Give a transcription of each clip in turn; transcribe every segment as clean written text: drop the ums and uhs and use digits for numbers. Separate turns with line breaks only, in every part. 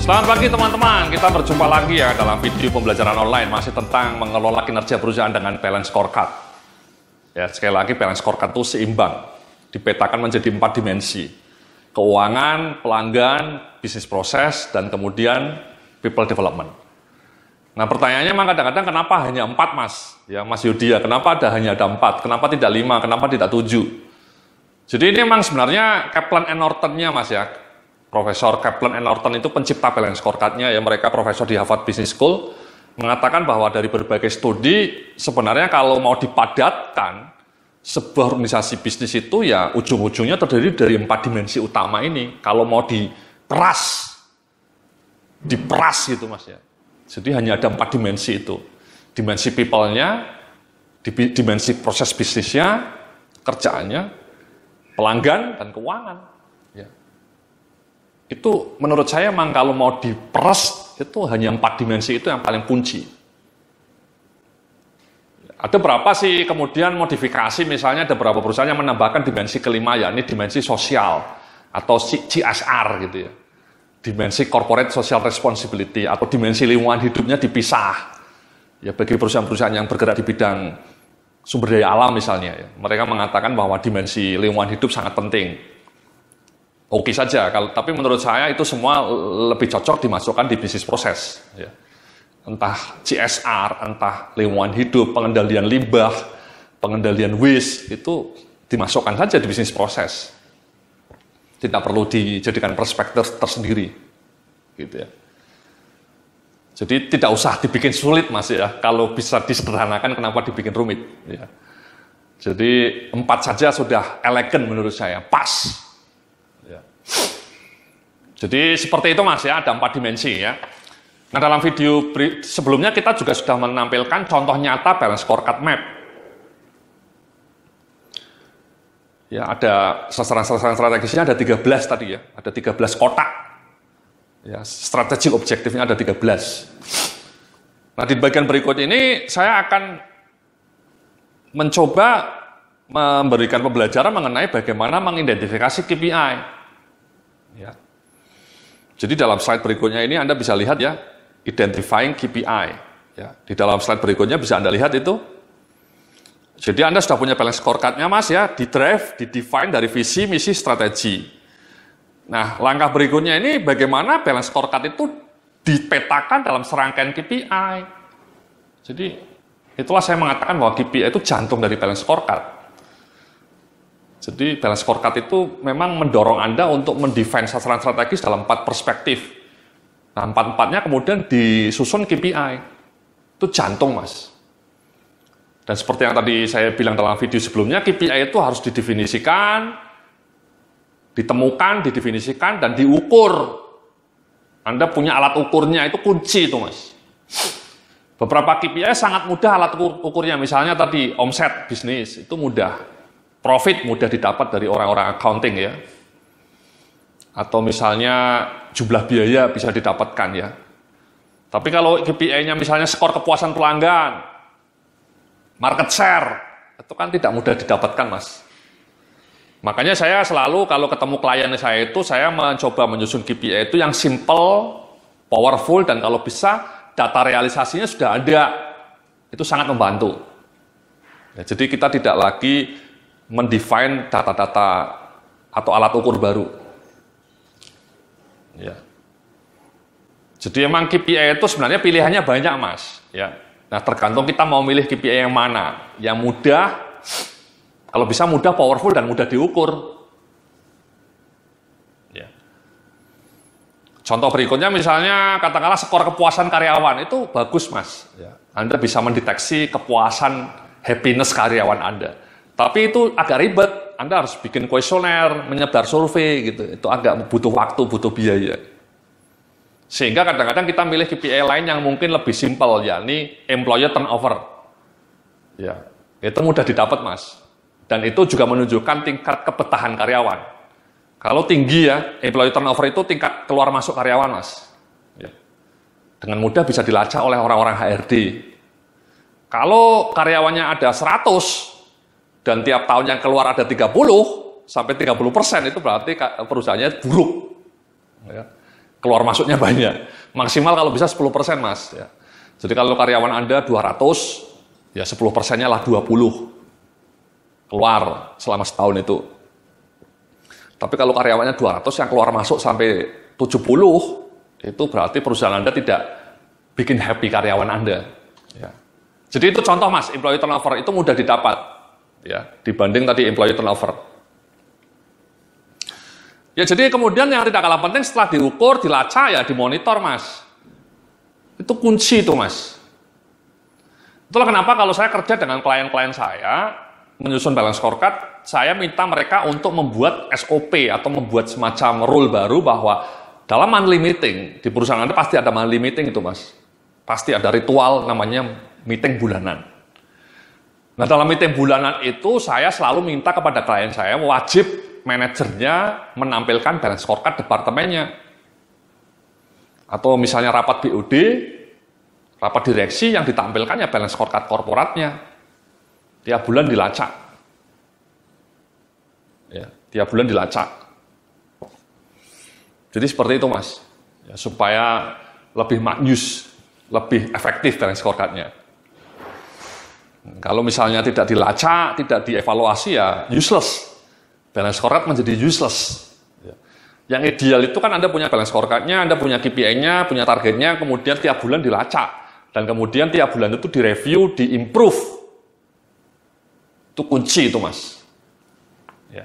Selamat pagi teman-teman, kita berjumpa lagi ya dalam video pembelajaran online masih tentang mengelola kinerja perusahaan dengan balance scorecard. Ya, sekali lagi balance scorecard itu seimbang, dipetakan menjadi 4 dimensi. Keuangan, pelanggan, bisnis proses, dan kemudian people development. Nah pertanyaannya memang kadang-kadang kenapa hanya 4 mas? Ya Mas Yudi ya, kenapa hanya ada 4? Kenapa tidak 5? Kenapa tidak 7? Jadi ini memang sebenarnya Kaplan and Norton-nya mas ya. Profesor Kaplan and Norton itu pencipta balance scorecard-nya ya, mereka profesor di Harvard Business School mengatakan bahwa dari berbagai studi sebenarnya kalau mau dipadatkan sebuah organisasi bisnis itu ya ujung-ujungnya terdiri dari 4 dimensi utama ini. Kalau mau diperas gitu mas ya. Jadi hanya ada 4 dimensi itu. Dimensi people-nya, dimensi proses bisnisnya, kerjaannya, pelanggan, dan keuangan. Ya. Itu menurut saya memang kalau mau diperas itu hanya 4 dimensi itu yang paling kunci. Ada berapa sih kemudian modifikasi, misalnya ada beberapa perusahaan yang menambahkan dimensi kelima, yakni dimensi sosial atau CSR gitu ya. Dimensi corporate social responsibility atau dimensi lingkungan hidupnya dipisah. Ya bagi perusahaan-perusahaan yang bergerak di bidang sumber daya alam misalnya ya, mereka mengatakan bahwa dimensi lingkungan hidup sangat penting. Oke saja, tapi menurut saya itu semua lebih cocok dimasukkan di bisnis proses. Ya. Entah CSR, entah lingkungan hidup, pengendalian limbah, pengendalian waste, itu dimasukkan saja di bisnis proses. Tidak perlu dijadikan perspektif tersendiri. Gitu ya. Jadi tidak usah dibikin sulit mas ya, kalau bisa disederhanakan kenapa dibikin rumit. Ya. Jadi 4 saja sudah elegan menurut saya, pas. Jadi seperti itu mas ya, ada 4 dimensi ya. Nah dalam video sebelumnya kita juga sudah menampilkan contoh nyata balance scorecard map. Ya ada sasaran-sasaran strategisnya ada 13 tadi ya, ada 13 kotak. Ya strategi objektifnya ada 13. Nah di bagian berikut ini saya akan mencoba memberikan pembelajaran mengenai bagaimana mengidentifikasi KPI. Ya. Jadi dalam slide berikutnya ini Anda bisa lihat ya, identifying KPI. Ya, di dalam slide berikutnya bisa Anda lihat itu. Jadi Anda sudah punya balance scorecard-nya mas ya, di drive, di define dari visi, misi, strategi. Nah langkah berikutnya ini bagaimana balance scorecard itu dipetakan dalam serangkaian KPI. Jadi itulah saya mengatakan bahwa KPI itu jantung dari balance scorecard. Jadi balance scorecard itu memang mendorong Anda untuk mendefine sasaran strategis dalam 4 perspektif. Nah, 4-4-nya kemudian disusun KPI. Itu jantung, mas. Dan seperti yang tadi saya bilang dalam video sebelumnya, KPI itu harus didefinisikan, ditemukan, didefinisikan, dan diukur. Anda punya alat ukurnya, itu kunci itu, mas. Beberapa KPI sangat mudah alat ukurnya. Misalnya tadi, omset bisnis, itu mudah. Profit mudah didapat dari orang-orang accounting ya. Atau misalnya jumlah biaya bisa didapatkan ya. Tapi kalau KPI-nya misalnya skor kepuasan pelanggan, market share, itu kan tidak mudah didapatkan mas. Makanya saya selalu kalau ketemu klien saya itu, saya mencoba menyusun KPI itu yang simple, powerful, dan kalau bisa data realisasinya sudah ada. Itu sangat membantu. Ya, jadi kita tidak lagi mendefine data-data atau alat ukur baru. Ya. Jadi emang KPI itu sebenarnya pilihannya banyak mas. Ya. Nah tergantung kita mau milih KPI yang mana. Yang mudah, kalau bisa mudah, powerful, dan mudah diukur. Ya. Contoh berikutnya misalnya katakanlah skor kepuasan karyawan, itu bagus mas. Ya. Anda bisa mendeteksi kepuasan happiness karyawan Anda. Tapi itu agak ribet, Anda harus bikin kuesioner, menyebar survei gitu. Itu agak butuh waktu, butuh biaya. Sehingga kadang-kadang kita milih KPI lain yang mungkin lebih simpel, yakni employee turnover. Ya, itu mudah didapat mas. Dan itu juga menunjukkan tingkat kebetahan karyawan. Kalau tinggi ya, employee turnover itu tingkat keluar masuk karyawan mas. Ya. Dengan mudah bisa dilacak oleh orang-orang HRD. Kalau karyawannya ada 100, dan tiap tahun yang keluar ada 30 sampai 30%, itu berarti perusahaannya buruk. Ya. keluar masuknya banyak. Maksimal kalau bisa 10%, Mas. Ya. Jadi kalau karyawan Anda 200, ya 10%-nya lah 20 keluar selama setahun itu. Tapi kalau karyawannya 200 yang keluar masuk sampai 70, itu berarti perusahaan Anda tidak bikin happy karyawan Anda. Ya. Jadi itu contoh, Mas, employee turnover itu mudah didapat, ya, dibanding tadi employee turnover. Ya, jadi kemudian yang tidak kalah penting setelah diukur, dilacak, ya dimonitor, Mas. Itu kunci itu, Mas. Itulah kenapa kalau saya kerja dengan klien-klien saya, menyusun balance scorecard, saya minta mereka untuk membuat SOP atau membuat semacam rule baru bahwa dalam monthly meeting, di perusahaan Anda pasti ada monthly meeting itu, Mas. Pasti ada ritual namanya meeting bulanan. Nah, dalam meeting bulanan itu saya selalu minta kepada klien saya wajib manajernya menampilkan balance scorecard departemennya. Atau misalnya rapat BOD, rapat direksi yang ditampilkannya balance scorecard korporatnya. Tiap bulan dilacak. Ya, tiap bulan dilacak. Jadi seperti itu, Mas. Ya, supaya lebih maknyus, lebih efektif balance scorecard-nya. Kalau misalnya tidak dilacak, tidak dievaluasi, ya useless. Balance scorecard menjadi useless. Ya. Yang ideal itu kan Anda punya balance scorecard-nya, Anda punya KPI-nya, punya targetnya, kemudian tiap bulan dilacak. Dan kemudian tiap bulan itu direview, diimprove. Itu kunci itu, Mas. Ya.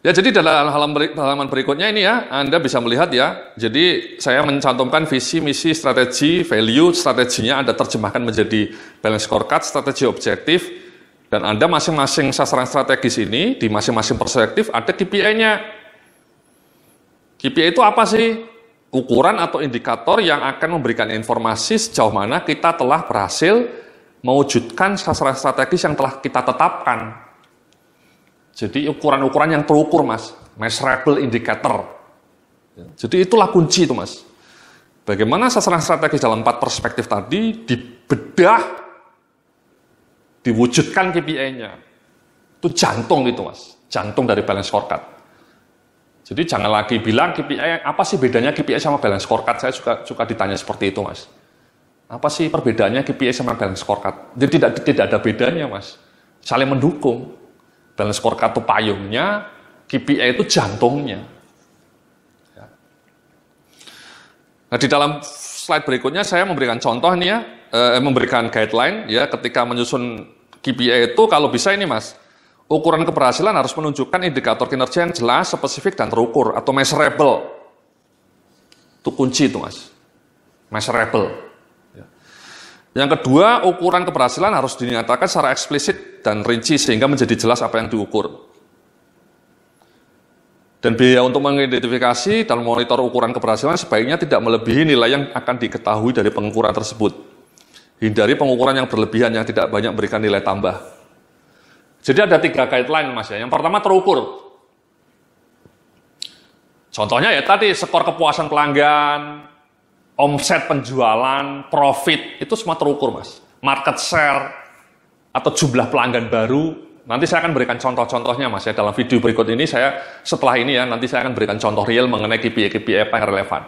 Ya, jadi dalam halaman berikutnya ini ya, Anda bisa melihat ya. Jadi saya mencantumkan visi, misi, strategi, value, strateginya Anda terjemahkan menjadi balance scorecard, strategi objektif, dan Anda masing-masing sasaran strategis ini di masing-masing perspektif ada KPI-nya. KPI itu apa sih? Ukuran atau indikator yang akan memberikan informasi sejauh mana kita telah berhasil mewujudkan sasaran strategis yang telah kita tetapkan. Jadi ukuran-ukuran yang terukur, Mas. Measurable indicator. Jadi itulah kunci itu, Mas. Bagaimana sasaran strategis dalam 4 perspektif tadi dibedah, diwujudkan KPI-nya. Itu jantung itu, Mas. Jantung dari balance scorecard. Jadi jangan lagi bilang KPI, apa sih bedanya KPI sama balance scorecard? Saya suka ditanya seperti itu, Mas. Apa sih perbedaannya KPI sama balance scorecard? Jadi tidak ada bedanya, Mas. Saling mendukung. Balance scorecard itu payungnya, KPI itu jantungnya. Ya. Nah, di dalam slide berikutnya saya memberikan contoh nih ya, memberikan guideline ya ketika menyusun KPI itu kalau bisa ini, Mas. Ukuran keberhasilan harus menunjukkan indikator kinerja yang jelas, spesifik dan terukur atau measurable. Itu kunci itu, Mas. Measurable. Yang kedua, ukuran keberhasilan harus dinyatakan secara eksplisit dan rinci sehingga menjadi jelas apa yang diukur. Dan biaya untuk mengidentifikasi dan monitor ukuran keberhasilan sebaiknya tidak melebihi nilai yang akan diketahui dari pengukuran tersebut. Hindari pengukuran yang berlebihan yang tidak banyak memberikan nilai tambah. Jadi ada 3 guideline, Mas ya. Yang pertama terukur. Contohnya ya tadi skor kepuasan pelanggan, omset penjualan, profit, itu semua terukur, Mas. Market share, atau jumlah pelanggan baru, nanti saya akan berikan contoh-contohnya, Mas. Ya. Dalam video berikut ini, setelah ini ya, nanti saya akan berikan contoh real mengenai KPI-KPI apa yang relevan.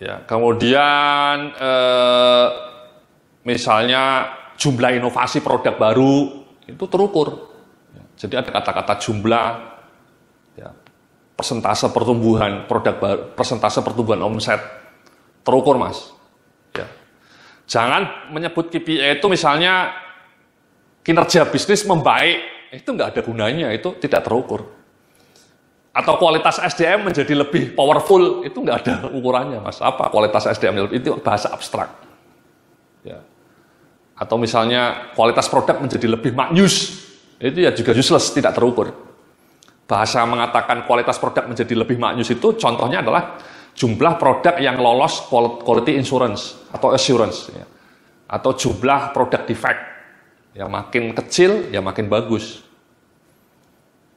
Ya, kemudian, misalnya jumlah inovasi produk baru, itu terukur. Ya, jadi ada kata-kata jumlah, ya, persentase pertumbuhan produk baru, persentase pertumbuhan omset terukur, Mas. Ya. Jangan menyebut KPI itu misalnya kinerja bisnis membaik, itu nggak ada gunanya, itu tidak terukur. Atau kualitas SDM menjadi lebih powerful, itu nggak ada ukurannya, Mas. Apa kualitas SDM? Itu bahasa abstrak. Ya. Atau misalnya kualitas produk menjadi lebih maknyus, itu ya juga useless, tidak terukur. Bahasa mengatakan kualitas produk menjadi lebih maknyus itu contohnya adalah jumlah produk yang lolos quality insurance atau assurance, ya. Atau jumlah produk defect, ya makin kecil ya makin bagus.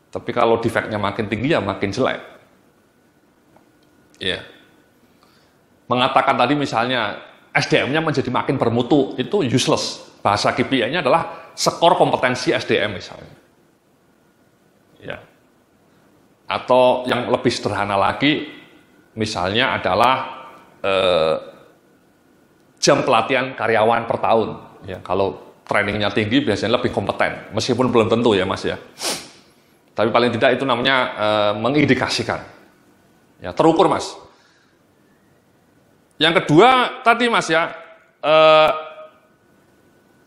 Tapi kalau defectnya makin tinggi ya makin jelek. Ya. Mengatakan tadi misalnya SDM-nya menjadi makin bermutu itu useless. Bahasa KPI-nya adalah skor kompetensi SDM misalnya. Ya. Atau yang lebih sederhana lagi, misalnya adalah jam pelatihan karyawan per tahun. Ya, kalau trainingnya tinggi biasanya lebih kompeten, meskipun belum tentu ya Mas ya. Tapi paling tidak itu namanya mengindikasikan. Ya, terukur Mas. Yang kedua tadi Mas ya,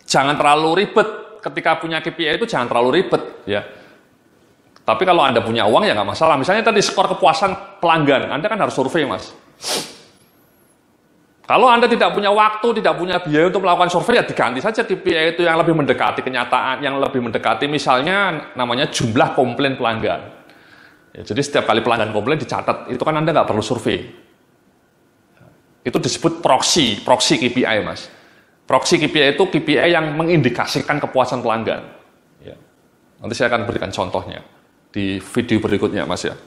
jangan terlalu ribet ketika punya KPI itu, jangan terlalu ribet ya. Tapi kalau Anda punya uang ya nggak masalah. Misalnya tadi skor kepuasan pelanggan, Anda kan harus survei Mas. Kalau Anda tidak punya waktu, tidak punya biaya untuk melakukan survei, ya diganti saja KPI itu yang lebih mendekati kenyataan, yang lebih mendekati misalnya namanya jumlah komplain pelanggan. Ya, jadi setiap kali pelanggan komplain dicatat, itu kan Anda nggak perlu survei. Itu disebut proxy KPI Mas. Proxy KPI itu KPI yang mengindikasikan kepuasan pelanggan. Ya. Nanti saya akan berikan contohnya di video berikutnya Mas ya.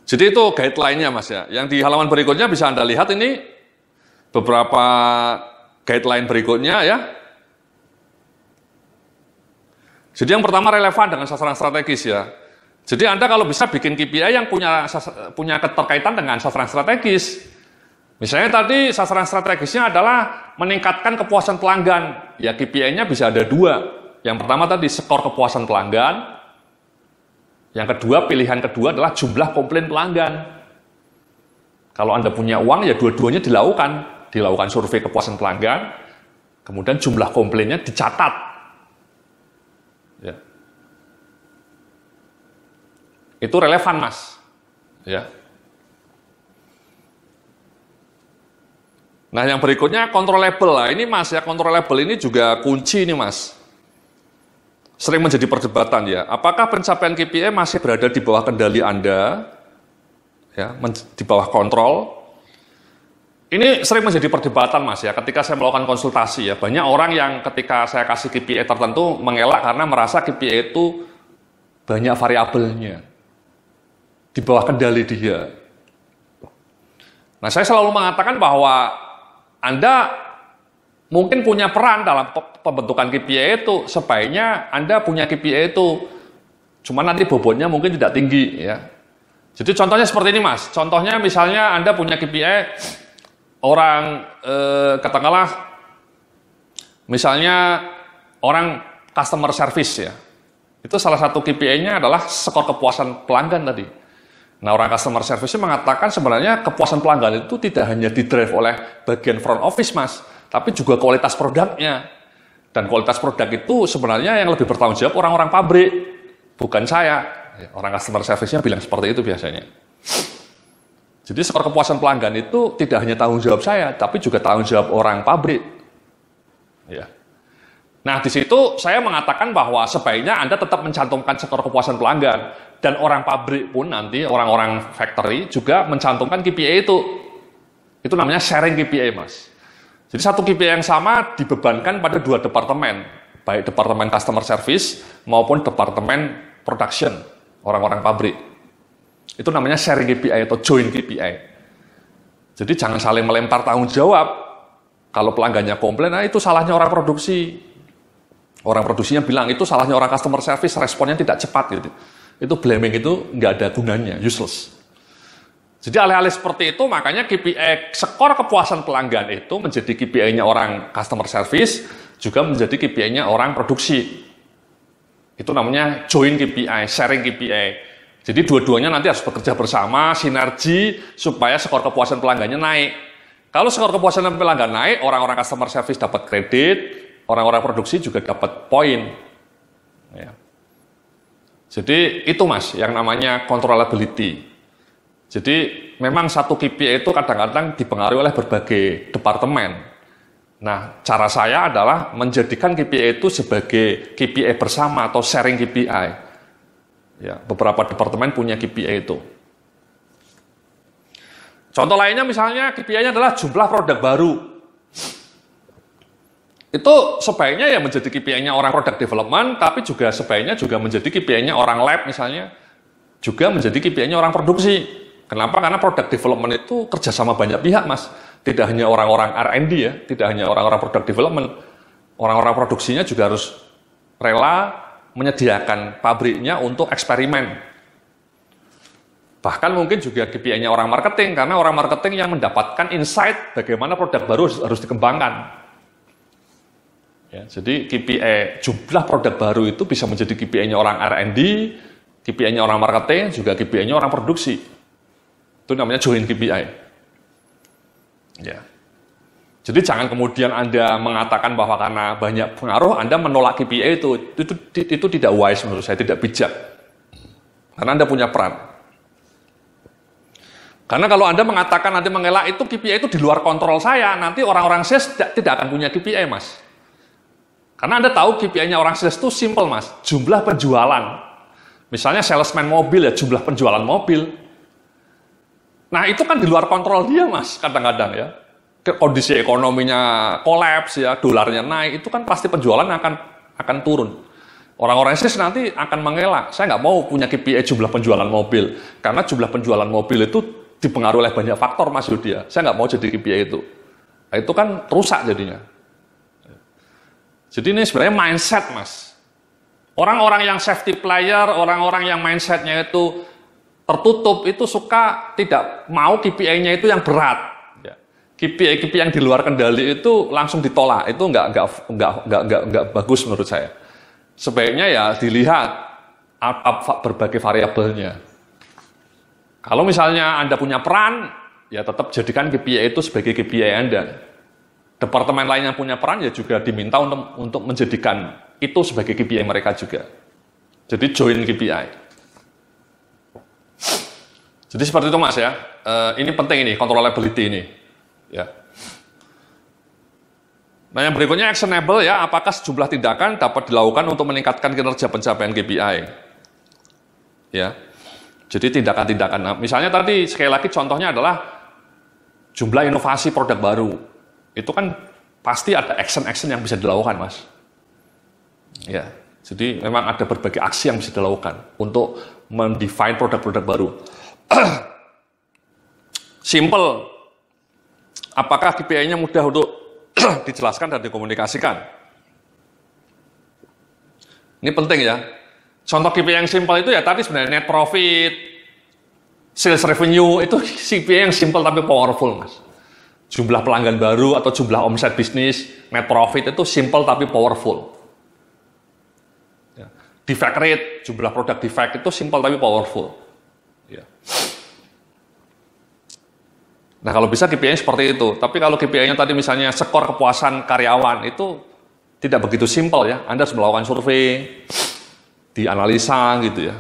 Jadi itu guideline-nya Mas ya. Yang di halaman berikutnya bisa Anda lihat ini beberapa guideline berikutnya ya. Jadi yang pertama relevan dengan sasaran strategis ya. Jadi Anda kalau bisa bikin KPI yang punya keterkaitan dengan sasaran strategis. Misalnya tadi sasaran strategisnya adalah meningkatkan kepuasan pelanggan. Ya KPI-nya bisa ada dua. Yang pertama tadi skor kepuasan pelanggan. Yang kedua, pilihan kedua adalah jumlah komplain pelanggan. Kalau Anda punya uang ya dua-duanya dilakukan survei kepuasan pelanggan. Kemudian jumlah komplainnya dicatat. Ya. Itu relevan Mas. Ya. Nah yang berikutnya controllable lah. Ini Mas ya, controllable ini juga kunci nih Mas. Sering menjadi perdebatan ya. Apakah pencapaian KPI masih berada di bawah kendali Anda? Ya, di bawah kontrol. Ini sering menjadi perdebatan Mas ya. Ketika saya melakukan konsultasi ya, banyak orang yang ketika saya kasih KPI tertentu mengelak karena merasa KPI itu banyak variabelnya. Di bawah kendali dia. Nah, saya selalu mengatakan bahwa Anda mungkin punya peran dalam pembentukan KPI itu, sebaiknya Anda punya KPI itu, cuma nanti bobotnya mungkin tidak tinggi ya. Jadi contohnya seperti ini Mas, contohnya misalnya Anda punya KPI orang, katakanlah, misalnya orang customer service ya, itu salah satu KPI-nya adalah skor kepuasan pelanggan tadi. Nah orang customer service mengatakan sebenarnya kepuasan pelanggan itu tidak hanya didrive oleh bagian front office Mas, tapi juga kualitas produknya. Dan kualitas produk itu sebenarnya yang lebih bertanggung jawab orang-orang pabrik, bukan saya. Orang customer service-nya bilang seperti itu biasanya. Jadi skor kepuasan pelanggan itu tidak hanya tanggung jawab saya, tapi juga tanggung jawab orang pabrik. Ya. Nah di situ saya mengatakan bahwa sebaiknya Anda tetap mencantumkan skor kepuasan pelanggan. Dan orang pabrik pun nanti, orang-orang factory juga mencantumkan KPI itu. Itu namanya sharing KPI Mas. Jadi satu KPI yang sama dibebankan pada dua departemen, baik departemen customer service maupun departemen production, orang-orang pabrik. Itu namanya sharing KPI atau joint KPI. Jadi jangan saling melempar tanggung jawab. Kalau pelanggannya komplain, nah itu salahnya orang produksi. Orang produksinya bilang itu salahnya orang customer service, responnya tidak cepat gitu. Itu blaming itu nggak ada gunanya, useless. Jadi alih-alih seperti itu, makanya KPI skor kepuasan pelanggan itu menjadi KPI-nya orang customer service, juga menjadi KPI-nya orang produksi. Itu namanya joint KPI, sharing KPI. Jadi dua-duanya nanti harus bekerja bersama, sinergi, supaya skor kepuasan pelanggannya naik. Kalau skor kepuasan pelanggan naik, orang-orang customer service dapat kredit, orang-orang produksi juga dapat poin. Ya. Jadi itu Mas, yang namanya controllability. Jadi memang satu KPI itu kadang-kadang dipengaruhi oleh berbagai departemen. Nah, cara saya adalah menjadikan KPI itu sebagai KPI bersama atau sharing KPI. Ya, beberapa departemen punya KPI itu. Contoh lainnya misalnya KPI-nya adalah jumlah produk baru. Itu sebaiknya ya menjadi KPI-nya orang product development, tapi juga sebaiknya juga menjadi KPI-nya orang lab misalnya, juga menjadi KPI-nya orang produksi. Kenapa? Karena product development itu kerjasama banyak pihak Mas. Tidak hanya orang-orang R&D ya, tidak hanya orang-orang product development. Orang-orang produksinya juga harus rela menyediakan pabriknya untuk eksperimen. Bahkan mungkin juga KPI-nya orang marketing, karena orang marketing yang mendapatkan insight bagaimana produk baru harus dikembangkan. Ya, jadi KPI jumlah produk baru itu bisa menjadi KPI-nya orang R&D, KPI-nya orang marketing, juga KPI-nya orang produksi. Itu namanya joint KPI. Ya. Jadi jangan kemudian Anda mengatakan bahwa karena banyak pengaruh Anda menolak KPI itu tidak wise menurut saya, tidak bijak. Karena Anda punya peran. Karena kalau Anda mengatakan nanti mengelak itu KPI itu di luar kontrol saya, nanti orang-orang sales tidak akan punya KPI, Mas. Karena Anda tahu KPI-nya orang sales itu simple, Mas. Jumlah penjualan. Misalnya salesman mobil ya, jumlah penjualan mobil. Nah, itu kan di luar kontrol dia, Mas, kadang-kadang ya. Kondisi ekonominya kolaps ya, dolarnya naik, itu kan pasti penjualan akan turun. Orang-orang sales nanti akan mengelak. Saya nggak mau punya KPI jumlah penjualan mobil. Karena jumlah penjualan mobil itu dipengaruhi oleh banyak faktor, Mas Yudya. Saya nggak mau jadi KPI itu. Nah, itu kan rusak jadinya. Jadi ini sebenarnya mindset, Mas. Orang-orang yang safety player, orang-orang yang mindsetnya itu tertutup, itu suka tidak mau KPI-nya itu yang berat. Ya. KPI yang di luar kendali itu langsung ditolak. Itu nggak bagus menurut saya. Sebaiknya ya dilihat berbagai variabelnya. Kalau misalnya Anda punya peran, ya tetap jadikan KPI itu sebagai KPI Anda. Departemen lain yang punya peran ya juga diminta untuk menjadikan itu sebagai KPI mereka juga. Jadi join KPI. Jadi seperti itu, Mas ya. Ini penting ini, controllability ini. Ya. Nah, yang berikutnya actionable ya, apakah sejumlah tindakan dapat dilakukan untuk meningkatkan kinerja pencapaian KPI? Ya. Jadi tindakan-tindakan. Nah, misalnya tadi sekali lagi contohnya adalah jumlah inovasi produk baru. Itu kan pasti ada action-action yang bisa dilakukan, Mas. Ya. Jadi memang ada berbagai aksi yang bisa dilakukan untuk mendefine produk-produk baru. Simple. Apakah KPI-nya mudah untuk dijelaskan dan dikomunikasikan? Ini penting ya. Contoh KPI yang simpel itu ya tadi sebenarnya net profit, sales revenue, itu KPI yang simpel tapi powerful, Mas. Jumlah pelanggan baru atau jumlah omset bisnis, net profit itu simpel tapi powerful. Ya. Defect rate, jumlah produk defect itu simpel tapi powerful. Ya. Nah, kalau bisa KPI-nya seperti itu. Tapi kalau KPI-nya tadi misalnya skor kepuasan karyawan, itu tidak begitu simpel ya. Anda harus melakukan survei, dianalisa gitu ya.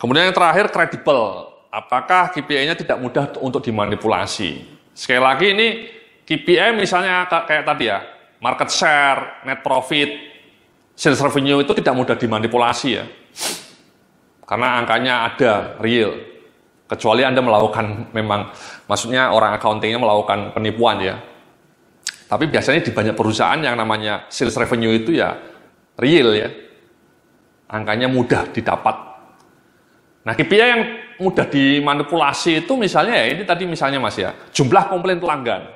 Kemudian yang terakhir, kredibel. Apakah KPI-nya tidak mudah untuk dimanipulasi? Sekali lagi ini KPI misalnya kayak tadi ya, market share, net profit, sales revenue itu tidak mudah dimanipulasi ya. Karena angkanya ada, real. Kecuali Anda melakukan memang, maksudnya orang accounting-nya melakukan penipuan ya. Tapi biasanya di banyak perusahaan yang namanya sales revenue itu ya real ya. Angkanya mudah didapat. Nah, KPI yang mudah dimanipulasi itu misalnya ya, ini tadi misalnya Mas ya, jumlah komplain pelanggan.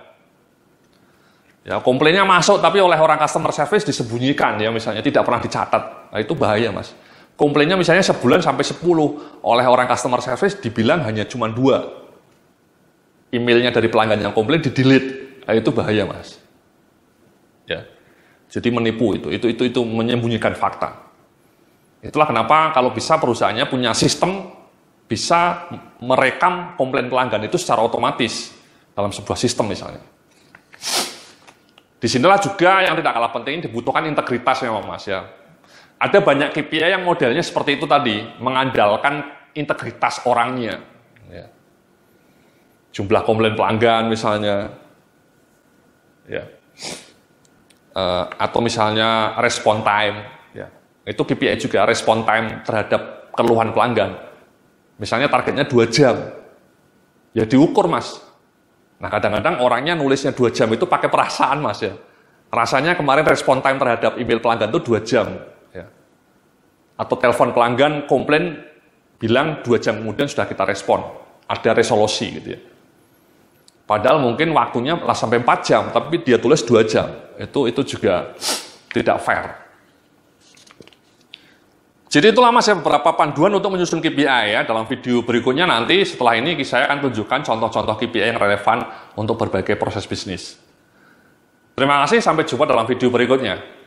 Ya, komplainnya masuk tapi oleh orang customer service disembunyikan ya, misalnya tidak pernah dicatat. Nah, itu bahaya, Mas. Komplainnya misalnya sebulan sampai 10, oleh orang customer service dibilang hanya cuma 2. Emailnya dari pelanggan yang komplain di-delete. Nah, itu bahaya, Mas. Ya. Jadi menipu itu menyembunyikan fakta. Itulah kenapa kalau bisa perusahaannya punya sistem bisa merekam komplain pelanggan itu secara otomatis dalam sebuah sistem misalnya. Disinilah juga yang tidak kalah penting dibutuhkan integritas memang, Mas ya. Ada banyak KPI yang modelnya seperti itu tadi, mengandalkan integritas orangnya. Ya. Jumlah komplain pelanggan misalnya, ya. Atau misalnya respon time, ya. Itu KPI juga, respon time terhadap keluhan pelanggan. Misalnya targetnya 2 jam, ya diukur, Mas. Nah, kadang-kadang orangnya nulisnya 2 jam itu pakai perasaan, Mas ya. Rasanya kemarin respon time terhadap email pelanggan itu 2 jam. Ya. Atau telepon pelanggan, komplain, bilang 2 jam kemudian sudah kita respon. Ada resolusi gitu ya. Padahal mungkin waktunya lah sampai 4 jam, tapi dia tulis 2 jam. Itu juga tidak fair. Jadi itulah Mas beberapa panduan untuk menyusun KPI ya. Dalam video berikutnya nanti setelah ini saya akan tunjukkan contoh-contoh KPI yang relevan untuk berbagai proses bisnis. Terima kasih, sampai jumpa dalam video berikutnya.